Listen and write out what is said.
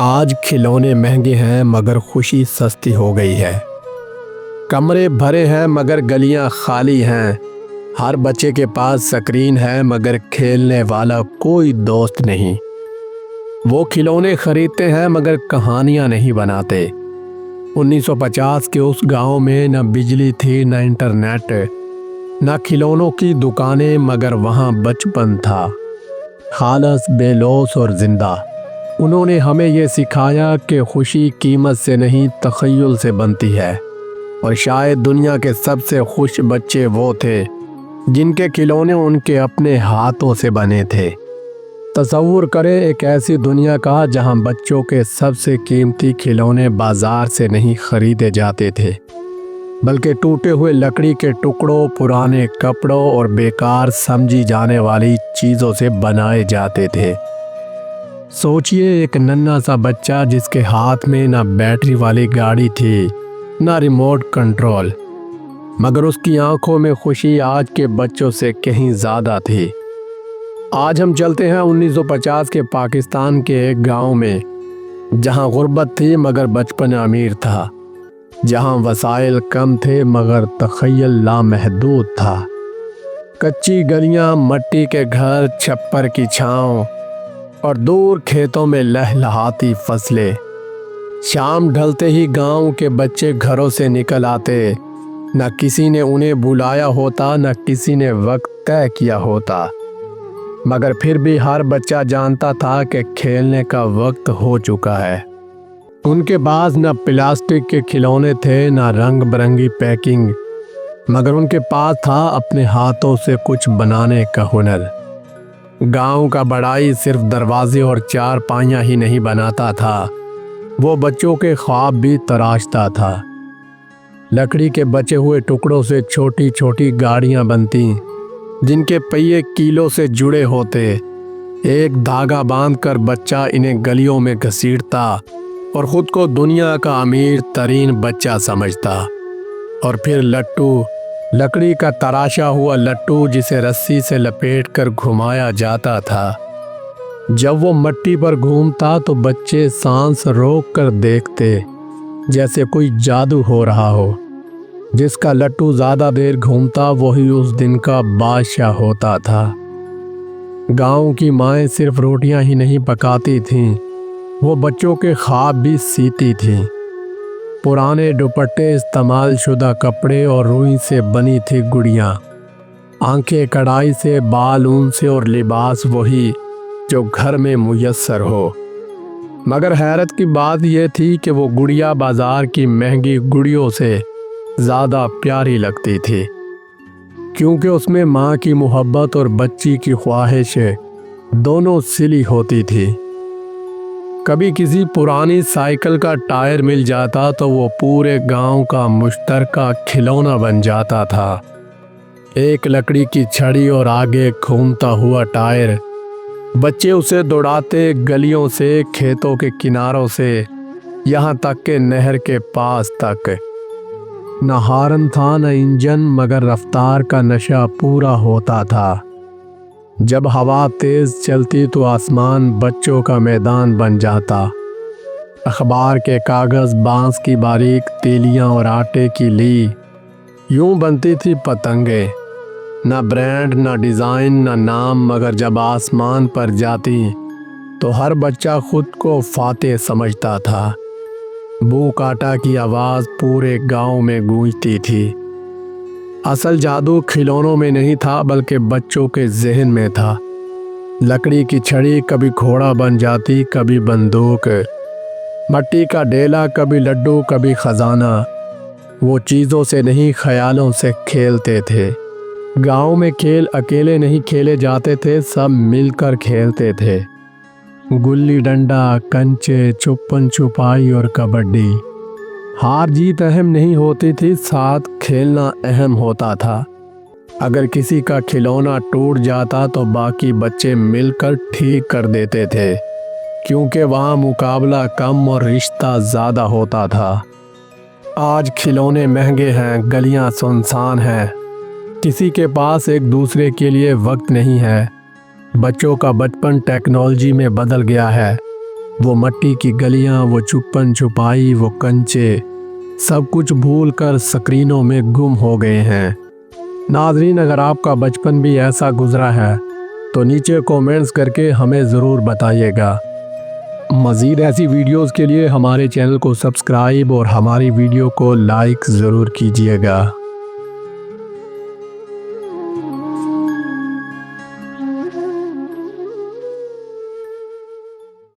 آج کھلونے مہنگے ہیں مگر خوشی سستی ہو گئی ہے۔ کمرے بھرے ہیں مگر گلیاں خالی ہیں۔ ہر بچے کے پاس سکرین ہے مگر کھیلنے والا کوئی دوست نہیں۔ وہ کھلونے خریدتے ہیں مگر کہانیاں نہیں بناتے۔ 1950 کے اس گاؤں میں نہ بجلی تھی نہ انٹرنیٹ، نہ کھلونوں کی دکانیں، مگر وہاں بچپن تھا، خالص، بے لوث اور زندہ۔ انہوں نے ہمیں یہ سکھایا کہ خوشی قیمت سے نہیں تخیل سے بنتی ہے، اور شاید دنیا کے سب سے خوش بچے وہ تھے جن کے کھلونے ان کے اپنے ہاتھوں سے بنے تھے۔ تصور کریں ایک ایسی دنیا کا جہاں بچوں کے سب سے قیمتی کھلونے بازار سے نہیں خریدے جاتے تھے، بلکہ ٹوٹے ہوئے لکڑی کے ٹکڑوں، پرانے کپڑوں اور بیکار سمجھی جانے والی چیزوں سے بنائے جاتے تھے۔ سوچئے ایک ننھا سا بچہ جس کے ہاتھ میں نہ بیٹری والی گاڑی تھی نہ ریموٹ کنٹرول، مگر اس کی آنکھوں میں خوشی آج کے بچوں سے کہیں زیادہ تھی۔ آج ہم چلتے ہیں 1950 کے پاکستان کے ایک گاؤں میں، جہاں غربت تھی مگر بچپن امیر تھا، جہاں وسائل کم تھے مگر تخیل لامحدود تھا۔ کچی گلیاں، مٹی کے گھر، چھپر کی چھاؤں اور دور کھیتوں میں لہلہاتی فصلیں۔ شام ڈھلتے ہی گاؤں کے بچے گھروں سے نکل آتے، نہ کسی نے انہیں بلایا ہوتا، نہ کسی نے وقت طے کیا ہوتا، مگر پھر بھی ہر بچہ جانتا تھا کہ کھیلنے کا وقت ہو چکا ہے۔ ان کے پاس نہ پلاسٹک کے کھلونے تھے نہ رنگ برنگی پیکنگ، مگر ان کے پاس تھا اپنے ہاتھوں سے کچھ بنانے کا ہنر۔ گاؤں کا بڑائی صرف دروازے اور چار پائیاں ہی نہیں بناتا تھا، وہ بچوں کے خواب بھی تراشتا تھا۔ لکڑی کے بچے ہوئے ٹکڑوں سے چھوٹی چھوٹی گاڑیاں بنتی، جن کے پہیے کیلوں سے جڑے ہوتے۔ ایک دھاگا باندھ کر بچہ انہیں گلیوں میں گھسیٹتا اور خود کو دنیا کا امیر ترین بچہ سمجھتا۔ اور پھر لٹو، لکڑی کا تراشا ہوا لٹو جسے رسی سے لپیٹ کر گھمایا جاتا تھا۔ جب وہ مٹی پر گھومتا تو بچے سانس روک کر دیکھتے، جیسے کوئی جادو ہو رہا ہو۔ جس کا لٹو زیادہ دیر گھومتا وہی اس دن کا بادشاہ ہوتا تھا۔ گاؤں کی مائیں صرف روٹیاں ہی نہیں پکاتی تھیں، وہ بچوں کے خواب بھی سیتی تھیں۔ پرانے دوپٹے، استعمال شدہ کپڑے اور روئی سے بنی تھی گڑیاں، آنکھیں کڑھائی سے، بال اون سے اور لباس وہی جو گھر میں میسر ہو۔ مگر حیرت کی بات یہ تھی کہ وہ گڑیا بازار کی مہنگی گڑیوں سے زیادہ پیاری لگتی تھی، کیونکہ اس میں ماں کی محبت اور بچی کی خواہشیں دونوں سلی ہوتی تھی۔ کبھی کسی پرانی سائیکل کا ٹائر مل جاتا تو وہ پورے گاؤں کا مشترکہ کھلونا بن جاتا تھا۔ ایک لکڑی کی چھڑی اور آگے گھومتا ہوا ٹائر، بچے اسے دوڑاتے گلیوں سے، کھیتوں کے کناروں سے، یہاں تک کہ نہر کے پاس تک۔ نہ ہارن تھا نہ انجن، مگر رفتار کا نشہ پورا ہوتا تھا۔ جب ہوا تیز چلتی تو آسمان بچوں کا میدان بن جاتا۔ اخبار کے کاغذ، بانس کی باریک تیلیاں اور آٹے کی لی، یوں بنتی تھی پتنگیں۔ نہ برانڈ، نہ ڈیزائن، نہ نام، مگر جب آسمان پر جاتی تو ہر بچہ خود کو فاتح سمجھتا تھا۔ بو کاٹا کی آواز پورے گاؤں میں گونجتی تھی۔ اصل جادو کھلونوں میں نہیں تھا بلکہ بچوں کے ذہن میں تھا۔ لکڑی کی چھڑی کبھی گھوڑا بن جاتی، کبھی بندوق، مٹی کا ڈیلا کبھی لڈو، کبھی خزانہ۔ وہ چیزوں سے نہیں خیالوں سے کھیلتے تھے۔ گاؤں میں کھیل اکیلے نہیں کھیلے جاتے تھے، سب مل کر کھیلتے تھے۔ گلی ڈنڈا، کنچے، چھپن چھپائی اور کبڈی۔ ہار جیت اہم نہیں ہوتی تھی، ساتھ کھیلنا اہم ہوتا تھا۔ اگر کسی کا کھلونا ٹوٹ جاتا تو باقی بچے مل کر ٹھیک کر دیتے تھے، کیونکہ وہاں مقابلہ کم اور رشتہ زیادہ ہوتا تھا۔ آج کھلونے مہنگے ہیں، گلیاں سنسان ہیں، کسی کے پاس ایک دوسرے کے لیے وقت نہیں ہے۔ بچوں کا بچپن ٹیکنالوجی میں بدل گیا ہے، وہ مٹی کی گلیاں، وہ چھپن چھپائی، وہ کنچے، سب کچھ بھول کر سکرینوں میں گم ہو گئے ہیں۔ ناظرین، اگر آپ کا بچپن بھی ایسا گزرا ہے تو نیچے کومنٹس کر کے ہمیں ضرور بتائیے گا۔ مزید ایسی ویڈیوز کے لیے ہمارے چینل کو سبسکرائب اور ہماری ویڈیو کو لائک ضرور کیجیے گا۔